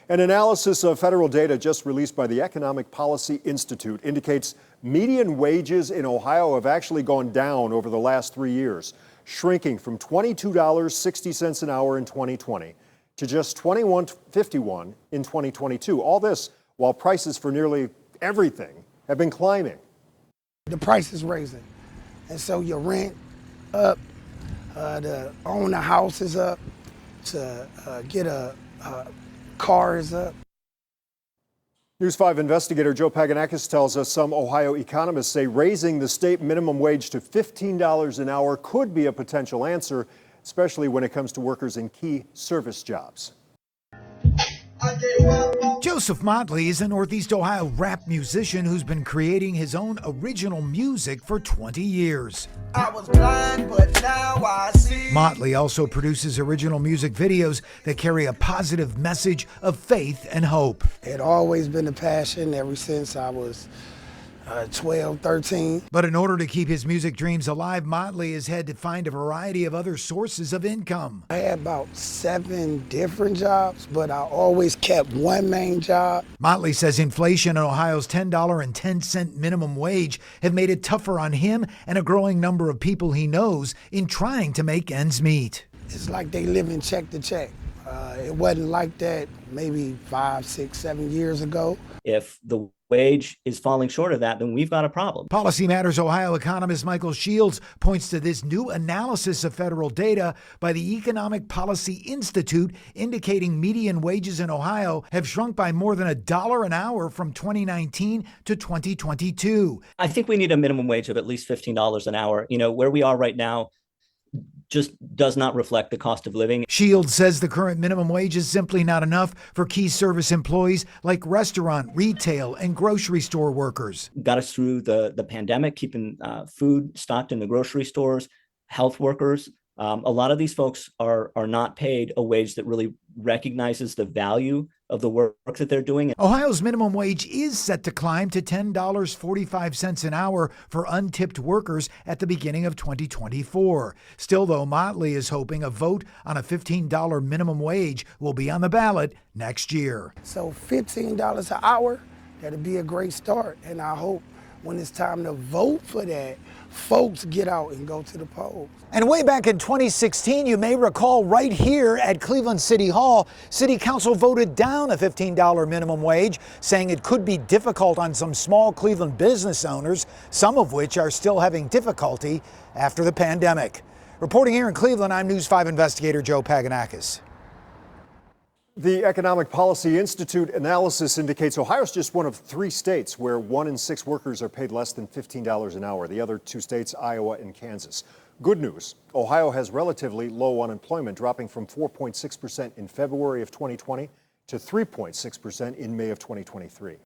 An analysis of federal data just released by the Economic Policy Institute indicates median wages in Ohio have actually gone down over the last 3 years, shrinking from $22.60 an hour in 2020 to just $21.51 in 2022. All this while prices for nearly everything have been climbing. The price is raising, and so your rent up, to own a house is up, to get a car is up. News 5 investigator Joe Paganakis tells us some Ohio economists say raising the state minimum wage to $15 an hour could be a potential answer, especially when it comes to workers in key service jobs. Joseph Motley is a Northeast Ohio rap musician who's been creating his own original music for 20 years. I was blind, but now I see. Motley also produces original music videos that carry a positive message of faith and hope. It always been a passion ever since I was 12, 13. But in order to keep his music dreams alive, Motley has had to find a variety of other sources of income. I had about 7 different jobs, but I always kept one main job. Motley says inflation and Ohio's $10.10 minimum wage have made it tougher on him and a growing number of people he knows in trying to make ends meet. It's like they live in check to check. It wasn't like that maybe 5, 6, 7 years ago. If the wage is falling short of that, then we've got a problem. Policy Matters Ohio economist Michael Shields points to this new analysis of federal data by the Economic Policy Institute indicating median wages in Ohio have shrunk by more than $1 an hour from 2019 to 2022. I think we need a minimum wage of at least $15 an hour. You know, where we are right now just does not reflect the cost of living. Shields says the current minimum wage is simply not enough for key service employees like restaurant, retail, and grocery store workers. Got us through the pandemic, keeping food stocked in the grocery stores, health workers. A lot of these folks are not paid a wage that really recognizes the value of the work that they're doing. Ohio's minimum wage is set to climb to $10.45 an hour for untipped workers at the beginning of 2024. Still, though, Motley is hoping a vote on a $15 minimum wage will be on the ballot next year. So $15 an hour, that'd be a great start. And I hope when it's time to vote for that, folks get out and go to the polls. And way back in 2016, you may recall right here at Cleveland City Hall, City Council voted down a $15 minimum wage, saying it could be difficult on some small Cleveland business owners, some of which are still having difficulty after the pandemic. Reporting here in Cleveland, I'm News 5 investigator Joe Paganakis. The Economic Policy Institute analysis indicates Ohio's just one of 3 states where 1 in 6 workers are paid less than $15 an hour. The other 2 states, Iowa and Kansas. Good news, Ohio has relatively low unemployment, dropping from 4.6% in February of 2020 to 3.6% in May of 2023.